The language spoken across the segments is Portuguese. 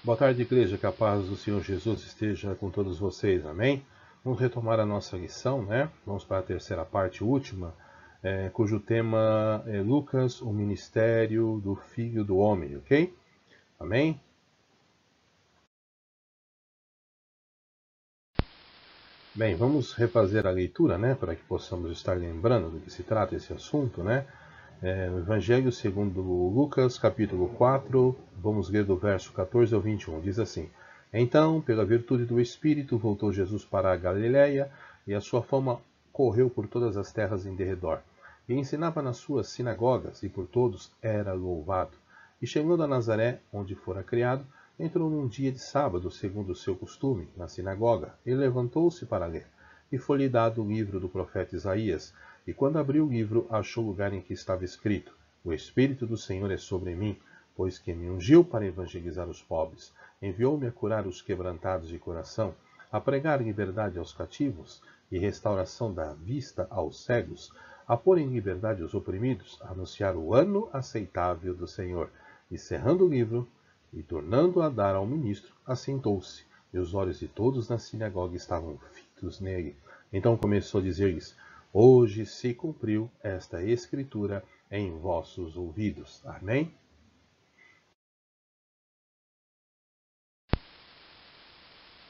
Boa tarde, igreja, que a paz do Senhor Jesus esteja com todos vocês, amém? Vamos retomar a nossa lição, né? Vamos para a terceira parte, última, cujo tema é Lucas, o ministério do Filho do Homem, ok? Amém? Bem, vamos refazer a leitura, né? Para que possamos estar lembrando do que se trata esse assunto, né? No Evangelho segundo Lucas, capítulo 4, vamos ler do verso 14 ao 21, diz assim: Então, pela virtude do Espírito, voltou Jesus para a Galiléia, e a sua fama correu por todas as terras em derredor. E ensinava nas suas sinagogas, e por todos era louvado. E chegando a Nazaré, onde fora criado, entrou num dia de sábado, segundo o seu costume, na sinagoga, e levantou-se para ler. E foi-lhe dado o livro do profeta Isaías. E quando abriu o livro, achou o lugar em que estava escrito: O Espírito do Senhor é sobre mim, pois que me ungiu para evangelizar os pobres, enviou-me a curar os quebrantados de coração, a pregar liberdade aos cativos e restauração da vista aos cegos, a pôr em liberdade os oprimidos, a anunciar o ano aceitável do Senhor. E cerrando o livro, e tornando a dar ao ministro, assentou-se, e os olhos de todos na sinagoga estavam fitos nele. Então começou a dizer-lhes: Hoje se cumpriu esta escritura em vossos ouvidos. Amém?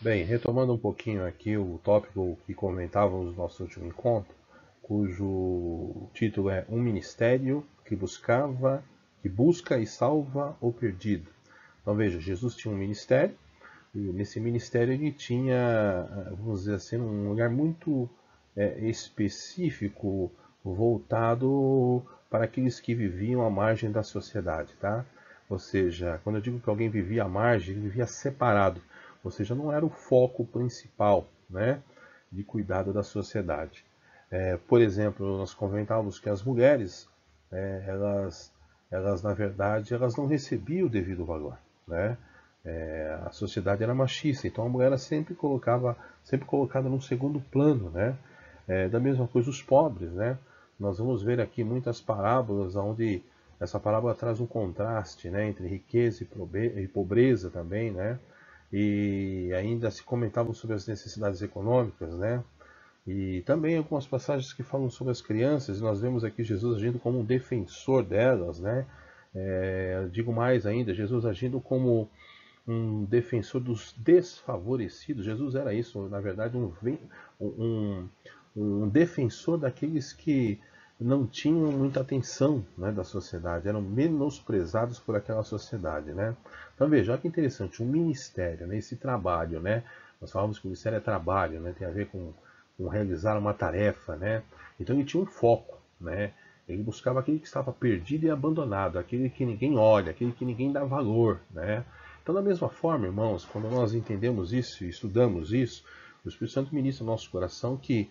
Bem, retomando um pouquinho aqui o tópico que comentávamos no nosso último encontro, cujo título é Um Ministério que busca e salva o perdido. Então veja, Jesus tinha um ministério, e nesse ministério ele tinha, vamos dizer assim, um lugar muito específico voltado para aqueles que viviam à margem da sociedade, tá? Ou seja, quando eu digo que alguém vivia à margem, ele vivia separado, ou seja, não era o foco principal, né, de cuidado da sociedade. Por exemplo, nós comentávamos que as mulheres, elas na verdade, elas não recebiam o devido valor, né? A sociedade era machista, então a mulher era sempre colocada num segundo plano, né? Da mesma coisa os pobres, né? Nós vamos ver aqui muitas parábolas onde essa parábola traz um contraste, né, entre riqueza e pobreza também, né? E ainda se comentava sobre as necessidades econômicas, né? E também algumas passagens que falam sobre as crianças, e nós vemos aqui Jesus agindo como um defensor delas, né? Digo mais ainda, Jesus agindo como um defensor dos desfavorecidos. Jesus era isso, na verdade, um, um defensor daqueles que não tinham muita atenção, né, da sociedade, eram menosprezados por aquela sociedade, né? Então veja, olha que interessante, um ministério, né, esse trabalho, né? Nós falamos que o ministério é trabalho, né? Tem a ver com realizar uma tarefa, né? Então ele tinha um foco, né? Ele buscava aquele que estava perdido e abandonado, aquele que ninguém olha, aquele que ninguém dá valor, né? Então, da mesma forma, irmãos, quando nós entendemos isso e estudamos isso, o Espírito Santo ministra no nosso coração que,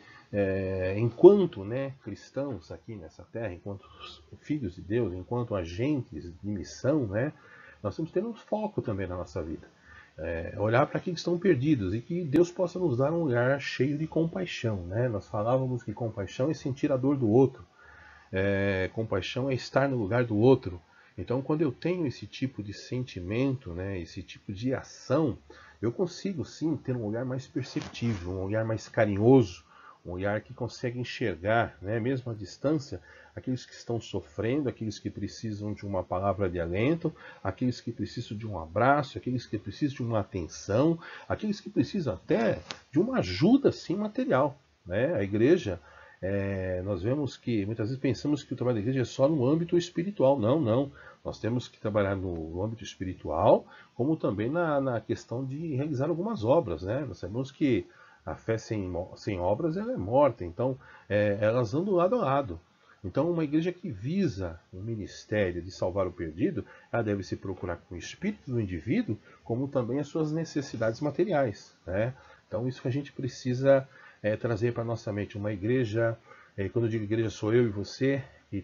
enquanto, né, cristãos aqui nessa terra, enquanto filhos de Deus, enquanto agentes de missão, né, nós temos que ter um foco também na nossa vida. Olhar para aqueles que estão perdidos e que Deus possa nos dar um lugar cheio de compaixão, né? Nós falávamos que compaixão é sentir a dor do outro, compaixão é estar no lugar do outro. Então, quando eu tenho esse tipo de sentimento, né, esse tipo de ação, eu consigo sim ter um olhar mais perceptível, um olhar mais carinhoso, um olhar que consegue enxergar, né, mesmo à distância, aqueles que estão sofrendo, aqueles que precisam de uma palavra de alento, aqueles que precisam de um abraço, aqueles que precisam de uma atenção, aqueles que precisam até de uma ajuda sim material, né? A igreja, nós vemos que muitas vezes pensamos que o trabalho da igreja é só no âmbito espiritual. Não, não. Nós temos que trabalhar no âmbito espiritual, como também na questão de realizar algumas obras, né? Nós sabemos que a fé sem obras ela é morta, então elas andam lado a lado. Então, uma igreja que visa o ministério de salvar o perdido, ela deve se procurar com o espírito do indivíduo, como também as suas necessidades materiais, né? Então, isso que a gente precisa trazer para a nossa mente. Uma igreja, quando eu digo igreja, sou eu e você, e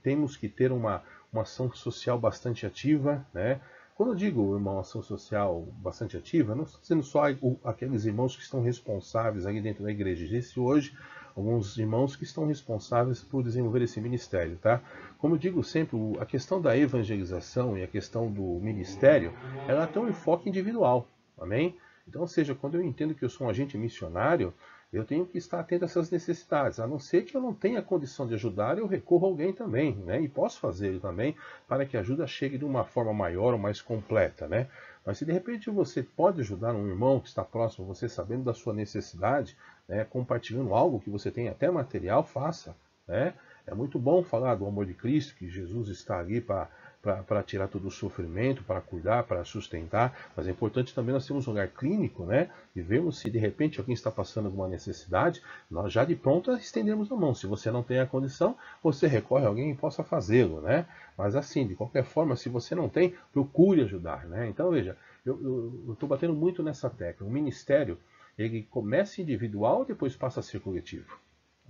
temos que ter uma ação social bastante ativa, né? Quando eu digo, irmão, ação social bastante ativa, não estou dizendo só aqueles irmãos que estão responsáveis aí dentro da igreja. Existe hoje alguns irmãos que estão responsáveis por desenvolver esse ministério, tá? Como eu digo sempre, a questão da evangelização e a questão do ministério, ela tem um enfoque individual, amém? Então, ou seja, quando eu entendo que eu sou um agente missionário, eu tenho que estar atento a essas necessidades, a não ser que eu não tenha condição de ajudar, eu recorro a alguém também, né? E posso fazer também para que a ajuda chegue de uma forma maior ou mais completa, né? Mas se de repente você pode ajudar um irmão que está próximo, você sabendo da sua necessidade, né, compartilhando algo que você tem até material, faça, né? É muito bom falar do amor de Cristo, que Jesus está ali para tirar todo o sofrimento, para cuidar, para sustentar, mas é importante também nós termos um lugar clínico, né? E vermos se de repente alguém está passando alguma necessidade, nós já de pronto estendemos a mão. Se você não tem a condição, você recorre a alguém que possa fazê-lo, né? Mas assim, de qualquer forma, se você não tem, procure ajudar, né? Então veja, eu estou batendo muito nessa tecla. O ministério, ele começa individual, depois passa a ser coletivo,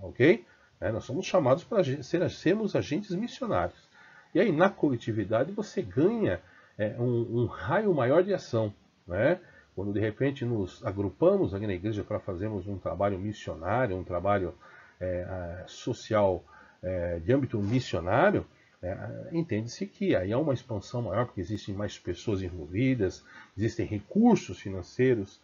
ok? Nós somos chamados para sermos agentes missionários. E aí, na coletividade, você ganha um raio maior de ação, né? Quando de repente nos agrupamos aqui na igreja para fazermos um trabalho missionário, um trabalho social de âmbito missionário, entende-se que aí há uma expansão maior, porque existem mais pessoas envolvidas, existem recursos financeiros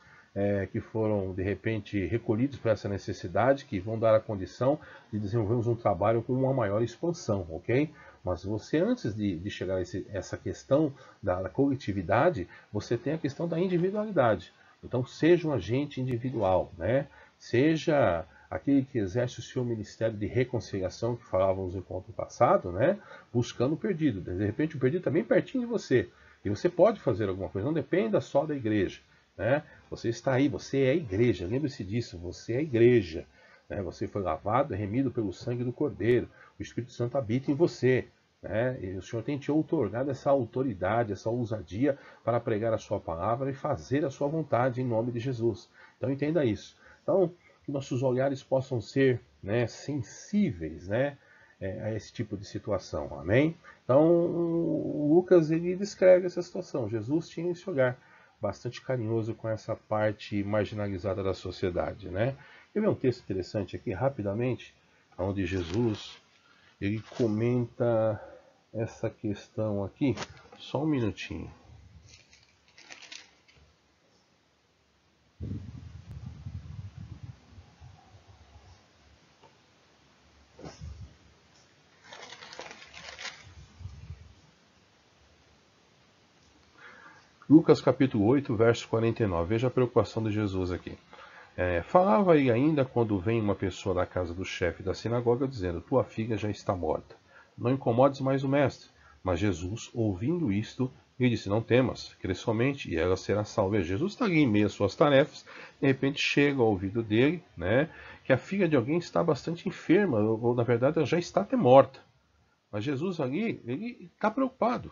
que foram, de repente, recolhidos para essa necessidade, que vão dar a condição de desenvolvermos um trabalho com uma maior expansão, ok? Mas você, antes de chegar a essa questão da coletividade, você tem a questão da individualidade. Então, seja um agente individual, né? Seja aquele que exerce o seu ministério de reconciliação, que falávamos no encontro passado, né? Buscando o perdido. De repente, o perdido está bem pertinho de você. E você pode fazer alguma coisa, não dependa só da igreja, né? Você está aí, você é a igreja, lembre-se disso, você é a igreja. Né? Você foi lavado, remido pelo sangue do Cordeiro. O Espírito Santo habita em você. Né? E o Senhor tem te outorgado essa autoridade, essa ousadia para pregar a sua palavra e fazer a sua vontade em nome de Jesus. Então entenda isso. Então, que nossos olhares possam ser, né, sensíveis, né, a esse tipo de situação. Amém? Então, o Lucas ele descreve essa situação. Jesus tinha esse olhar bastante carinhoso com essa parte marginalizada da sociedade, né? Eu vi um texto interessante aqui, rapidamente, onde Jesus ele comenta essa questão aqui. Só um minutinho. Lucas capítulo 8, verso 49. Veja a preocupação de Jesus aqui. Falava aí ainda quando vem uma pessoa da casa do chefe da sinagoga dizendo: tua filha já está morta. Não incomodes mais o mestre. Mas Jesus, ouvindo isto, lhe disse: não temas, crê somente e ela será salva. Jesus está ali em meio às suas tarefas, de repente chega ao ouvido dele, né, que a filha de alguém está bastante enferma, ou na verdade ela já está até morta. Mas Jesus ali, ele está preocupado,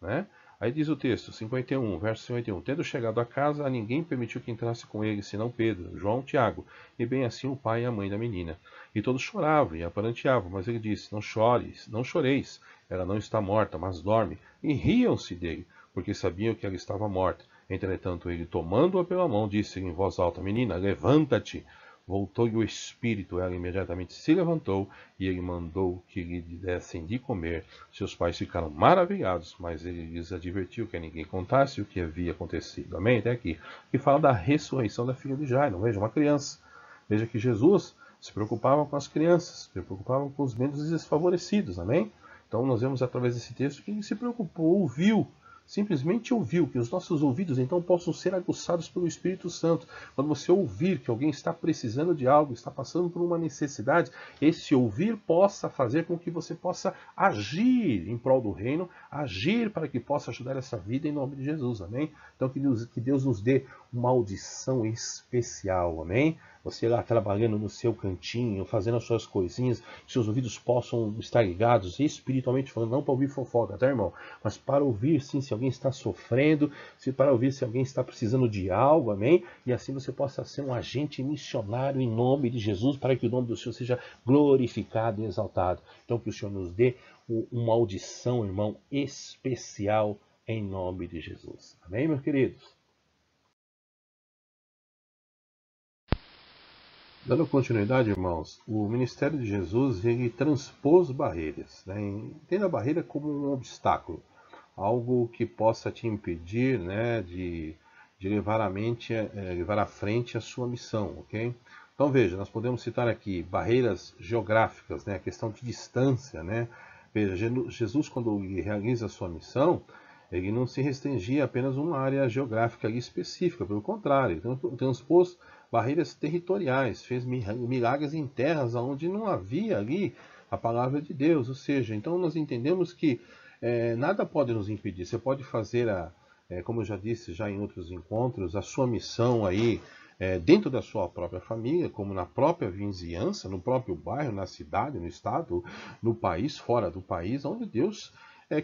né? Aí diz o texto, 51, verso 51. Tendo chegado a casa, a ninguém permitiu que entrasse com ele, senão Pedro, João, Tiago, e bem assim o pai e a mãe da menina. E todos choravam e aparanteavam, mas ele disse: não chores, não choreis, ela não está morta, mas dorme. E riam-se dele, porque sabiam que ela estava morta. Entretanto, ele, tomando-a pela mão, disse-lhe em voz alta: menina, levanta-te. Voltou-lhe o espírito, ela imediatamente se levantou e ele mandou que lhe dessem de comer. Seus pais ficaram maravilhados, mas ele lhes advertiu que a ninguém contasse o que havia acontecido. Amém? Até aqui. E fala da ressurreição da filha de Jairo. Veja, uma criança. Veja que Jesus se preocupava com as crianças, se preocupava com os menos desfavorecidos. Amém? Então nós vemos através desse texto que ele se preocupou, ouviu, simplesmente ouviu, que os nossos ouvidos então possam ser aguçados pelo Espírito Santo. Quando você ouvir que alguém está precisando de algo, está passando por uma necessidade, esse ouvir possa fazer com que você possa agir em prol do reino, agir para que possa ajudar essa vida em nome de Jesus, amém? Então que Deus nos dê uma audição especial, amém? Você lá trabalhando no seu cantinho, fazendo as suas coisinhas, seus ouvidos possam estar ligados, espiritualmente falando, não para ouvir fofoca, tá, irmão? Mas para ouvir, sim, se alguém está sofrendo, para ouvir se alguém está precisando de algo, amém? E assim você possa ser um agente missionário em nome de Jesus, para que o nome do Senhor seja glorificado e exaltado. Então que o Senhor nos dê uma audição, irmão, especial em nome de Jesus. Amém, meus queridos? Dando continuidade, irmãos, o ministério de Jesus ele transpôs barreiras, né? Entenda a barreira como um obstáculo, algo que possa te impedir, né, de levar levar à frente a sua missão, ok? Então veja, nós podemos citar aqui barreiras geográficas, né, a questão de distância, né? Veja, Jesus quando ele realiza a sua missão, ele não se restringia a apenas uma área geográfica ali específica, pelo contrário, ele transpôs barreiras territoriais, fez milagres em terras onde não havia ali a palavra de Deus, ou seja, então nós entendemos que nada pode nos impedir. Você pode fazer, como eu já disse já em outros encontros, a sua missão aí dentro da sua própria família, como na própria vizinhança, no próprio bairro, na cidade, no estado, no país, fora do país, onde Deus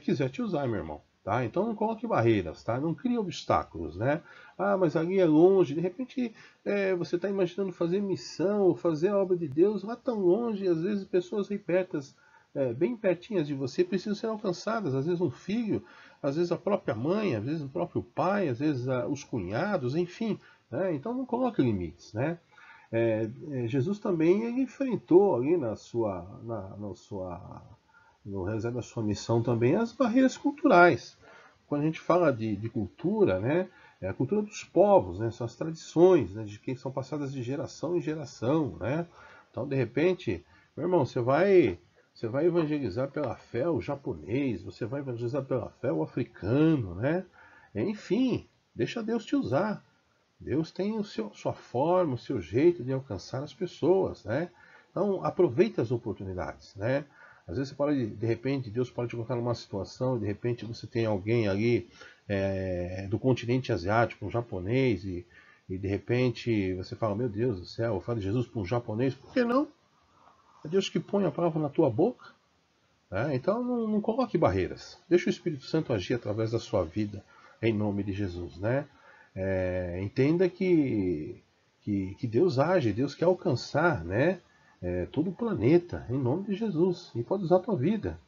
quiser te usar, meu irmão. Tá? Então não coloque barreiras, tá? Não crie obstáculos, né? Ah, mas ali é longe. De repente você está imaginando fazer missão, fazer a obra de Deus lá tão longe, e às vezes pessoas aí bem pertinhas de você precisam ser alcançadas. Às vezes um filho, às vezes a própria mãe, às vezes o próprio pai, às vezes os cunhados, enfim. Né? Então não coloque limites, né? Jesus também ele enfrentou ali no realizar da sua missão também as barreiras culturais. Quando a gente fala de cultura, né, é a cultura dos povos, né, são as tradições, né, de quem são passadas de geração em geração, né? Então, de repente, meu irmão, você vai evangelizar pela fé o japonês, você vai evangelizar pela fé o africano, né? Enfim, deixa Deus te usar. Deus tem sua forma, o seu jeito de alcançar as pessoas, né? Então, aproveite as oportunidades, né? Às vezes você pode, de repente, Deus pode te colocar numa situação, de repente você tem alguém ali do continente asiático, um japonês, e de repente você fala, meu Deus do céu, eu falo de Jesus para um japonês, por que não? É Deus que põe a palavra na tua boca, né? Então não coloque barreiras. Deixa o Espírito Santo agir através da sua vida, em nome de Jesus, né? Entenda que Deus age, Deus quer alcançar, né, todo o planeta, em nome de Jesus, e pode usar a tua vida.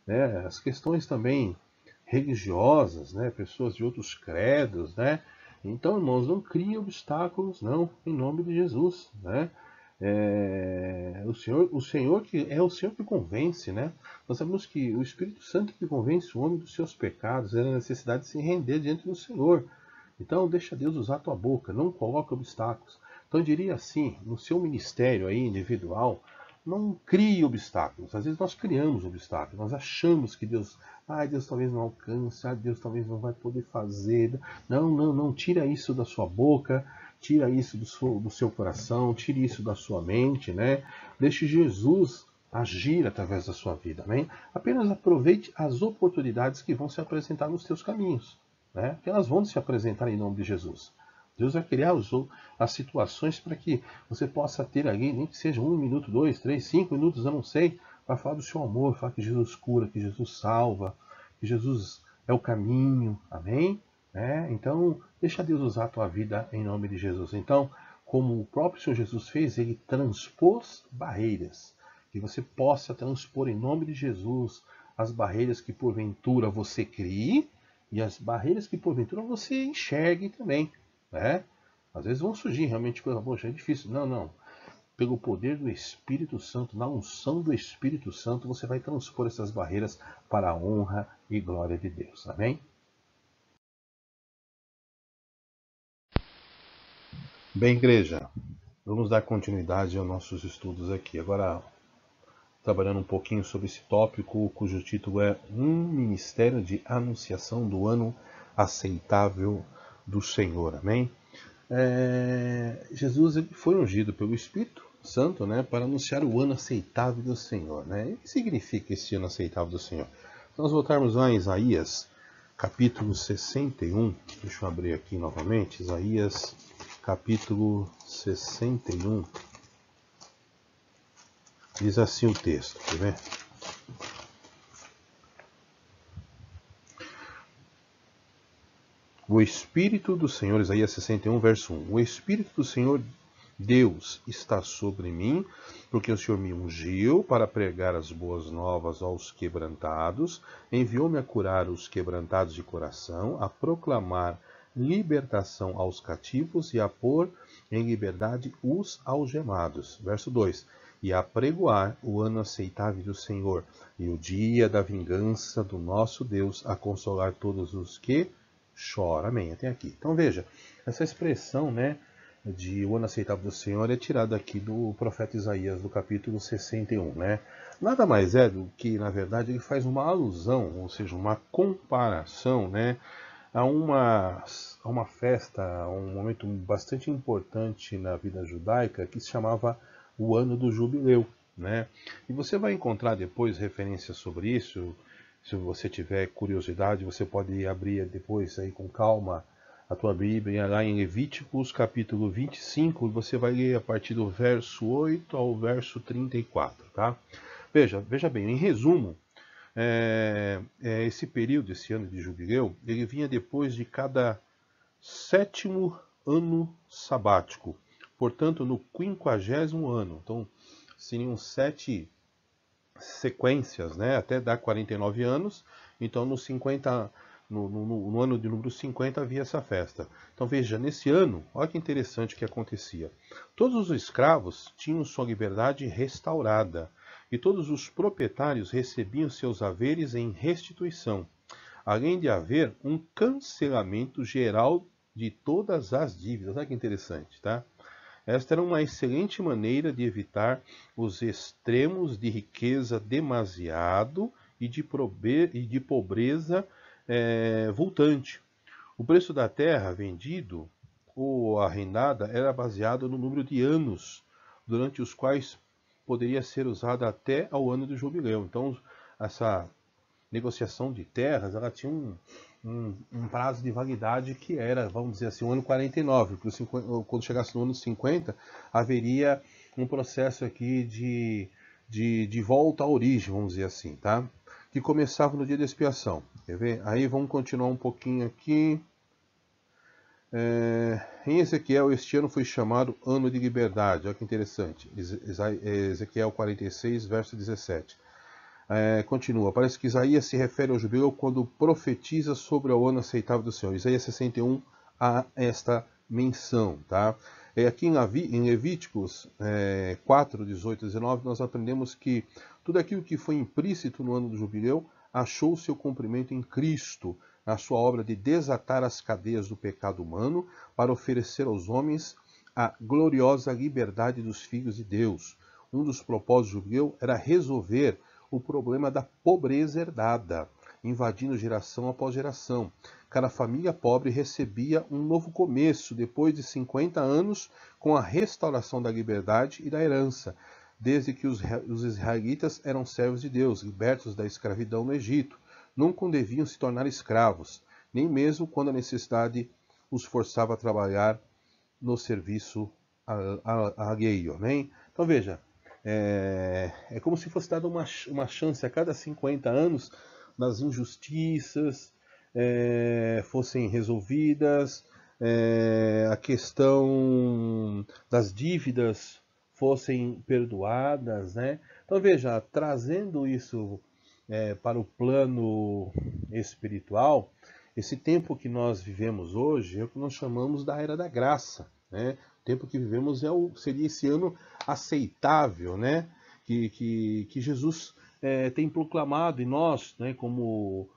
Né? As questões também religiosas, né, pessoas de outros credos, né? Então, irmãos, não crie obstáculos, não, em nome de Jesus, né? O Senhor que convence, né? Nós sabemos que o Espírito Santo que convence o homem dos seus pecados, é a necessidade de se render diante do Senhor. Então, deixa Deus usar a tua boca, não coloque obstáculos. Então, eu diria assim, no seu ministério aí individual, não crie obstáculos. Às vezes nós criamos obstáculos, nós achamos que Deus talvez não alcance, Deus talvez não vai poder fazer. Não, não, não, tira isso da sua boca, tira isso do seu coração, tire isso da sua mente, né? Deixe Jesus agir através da sua vida, amém? Apenas aproveite as oportunidades que vão se apresentar nos teus caminhos, né? Que elas vão se apresentar em nome de Jesus. Deus vai criar as situações para que você possa ter ali, nem que seja 1 minuto, 2, 3, 5 minutos, eu não sei, para falar do seu amor, falar que Jesus cura, que Jesus salva, que Jesus é o caminho, amém? Então, deixa Deus usar a tua vida em nome de Jesus. Então, como o próprio Senhor Jesus fez, ele transpôs barreiras, que você possa transpor em nome de Jesus as barreiras que porventura você crie e as barreiras que porventura você enxergue também, né? Às vezes vão surgir realmente coisas, poxa, é difícil. Não, não. Pelo poder do Espírito Santo, na unção do Espírito Santo, você vai transpor essas barreiras para a honra e glória de Deus. Amém? Bem, igreja, vamos dar continuidade aos nossos estudos aqui. Agora, trabalhando um pouquinho sobre esse tópico, cujo título é Um Ministério de Anunciação do Ano Aceitável do Senhor. Amém? Jesus ele foi ungido pelo Espírito Santo, né, para anunciar o ano aceitável do Senhor. Né? E o que significa esse ano aceitável do Senhor? Se nós voltarmos lá em Isaías, capítulo 61, deixa eu abrir aqui novamente, Isaías, capítulo 61, diz assim o texto, quer ver? O Espírito do Senhor, Isaías 61, verso 1. O Espírito do Senhor Deus está sobre mim, porque o Senhor me ungiu para pregar as boas novas aos quebrantados, enviou-me a curar os quebrantados de coração, a proclamar libertação aos cativos e a pôr em liberdade os algemados. Verso 2. E a pregoar o ano aceitável do Senhor e o dia da vingança do nosso Deus, a consolar todos os que choram. Amém. Até aqui. Então veja, essa expressão, né, de o ano aceitável do Senhor é tirada aqui do profeta Isaías, do capítulo 61, né? Nada mais é do que, na verdade, ele faz uma alusão, ou seja, uma comparação, né, a uma festa, a um momento bastante importante na vida judaica que se chamava o Ano do Jubileu, né? E você vai encontrar depois referências sobre isso. Se você tiver curiosidade, você pode abrir depois aí com calma a tua Bíblia lá em Levíticos capítulo 25, e você vai ler a partir do verso 8 ao verso 34, tá? Veja bem, em resumo, esse período, esse ano de jubileu, ele vinha depois de cada 7º ano sabático, portanto no 50º ano. Então seriam 7 sequências, né, até dar 49 anos. Então no ano de número 50 havia essa festa. Então veja, nesse ano, olha que interessante o que acontecia. Todos os escravos tinham sua liberdade restaurada e todos os proprietários recebiam seus haveres em restituição, além de haver um cancelamento geral de todas as dívidas. Olha que interessante, tá? Esta era uma excelente maneira de evitar os extremos de riqueza demasiado e de pobreza voltante. O preço da terra vendido ou arrendada era baseado no número de anos durante os quais poderia ser usada até ao ano do jubileu. Então, essa negociação de terras, ela tinha um prazo de validade que era, vamos dizer assim, o ano 49, porque quando chegasse no ano 50, haveria um processo aqui de volta à origem, vamos dizer assim, tá? Que começava no dia da expiação. Quer ver? Aí vamos continuar um pouquinho aqui. Em Ezequiel, este ano foi chamado Ano de Liberdade. Olha que interessante. Ezequiel 46, verso 17. Continua. Parece que Isaías se refere ao jubileu quando profetiza sobre o ano aceitável do Senhor. Isaías 61 há esta menção. Tá? Aqui em Levíticos 4, 18 e 19, nós aprendemos que tudo aquilo que foi implícito no ano do jubileu achou seu cumprimento em Cristo, na sua obra de desatar as cadeias do pecado humano para oferecer aos homens a gloriosa liberdade dos filhos de Deus. Um dos propósitos do jubileu era resolver o problema da pobreza herdada, invadindo geração após geração. Cada família pobre recebia um novo começo depois de 50 anos com a restauração da liberdade e da herança, desde que os israelitas eram servos de Deus, libertos da escravidão no Egito. Nunca deviam se tornar escravos, nem mesmo quando a necessidade os forçava a trabalhar no serviço alheio. Né? Então veja, é como se fosse dada uma chance a cada 50 anos das injustiças fossem resolvidas, a questão das dívidas fossem perdoadas. Né? Então veja, trazendo isso para o plano espiritual, esse tempo que nós vivemos hoje é o que nós chamamos da Era da Graça. Né? O tempo que vivemos seria esse ano aceitável, né? que Jesus tem proclamado, e nós, né, como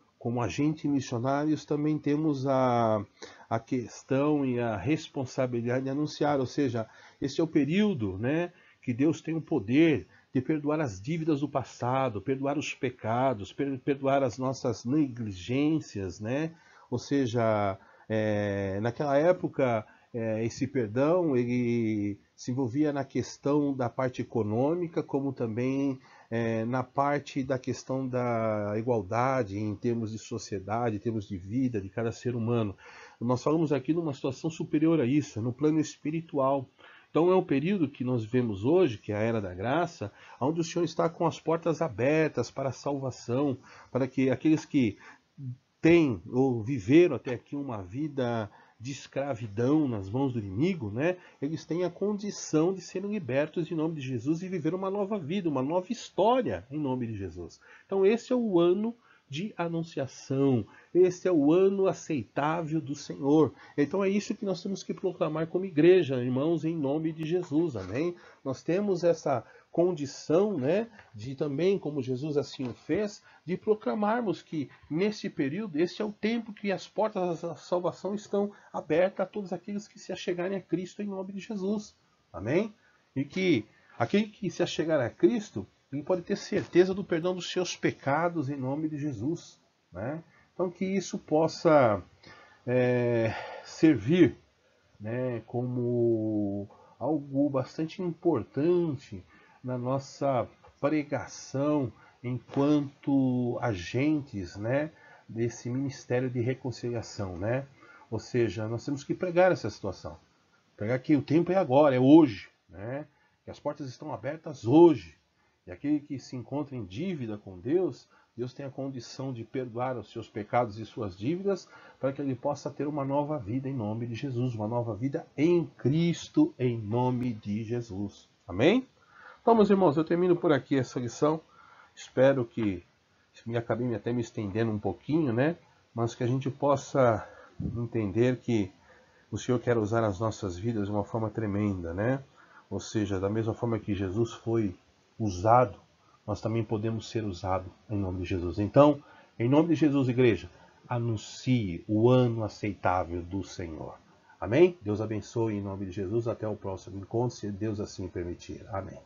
agentes missionários, também temos a questão e a responsabilidade de anunciar. Ou seja, esse é o período, né, que Deus tem o poder de perdoar as dívidas do passado, perdoar os pecados, perdoar as nossas negligências, né? Ou seja, naquela época, esse perdão ele se envolvia na questão da parte econômica, como também na parte da questão da igualdade em termos de sociedade, em termos de vida de cada ser humano. Nós falamos aqui numa situação superior a isso, no plano espiritual. Então é um período que nós vivemos hoje, que é a Era da Graça, onde o Senhor está com as portas abertas para a salvação, para que aqueles que têm ou viveram até aqui uma vida de escravidão nas mãos do inimigo, né, eles têm a condição de serem libertos em nome de Jesus e viver uma nova vida, uma nova história em nome de Jesus. Então esse é o ano de anunciação. Este é o ano aceitável do Senhor. Então é isso que nós temos que proclamar como igreja, irmãos, em nome de Jesus, amém? Nós temos essa condição, né, de também, como Jesus assim o fez, de proclamarmos que nesse período, este é o tempo que as portas da salvação estão abertas a todos aqueles que se achegarem a Cristo em nome de Jesus, amém? E que aquele que se achegar a Cristo, ele pode ter certeza do perdão dos seus pecados em nome de Jesus, né? Então que isso possa servir, né, como algo bastante importante na nossa pregação enquanto agentes, né, desse ministério de reconciliação, né? Ou seja, nós temos que pregar essa situação. Pregar que o tempo é agora, é hoje, né? Que as portas estão abertas hoje. E aquele que se encontra em dívida com Deus, Deus tem a condição de perdoar os seus pecados e suas dívidas para que ele possa ter uma nova vida em nome de Jesus, uma nova vida em Cristo em nome de Jesus. Amém? Então, meus irmãos, eu termino por aqui essa lição. Espero que acabei até me estendendo um pouquinho, né? Mas que a gente possa entender que o Senhor quer usar as nossas vidas de uma forma tremenda, né? Ou seja, da mesma forma que Jesus foi usado, nós também podemos ser usados em nome de Jesus. Então, em nome de Jesus, igreja, anuncie o ano aceitável do Senhor. Amém? Deus abençoe em nome de Jesus. Até o próximo encontro, se Deus assim permitir. Amém.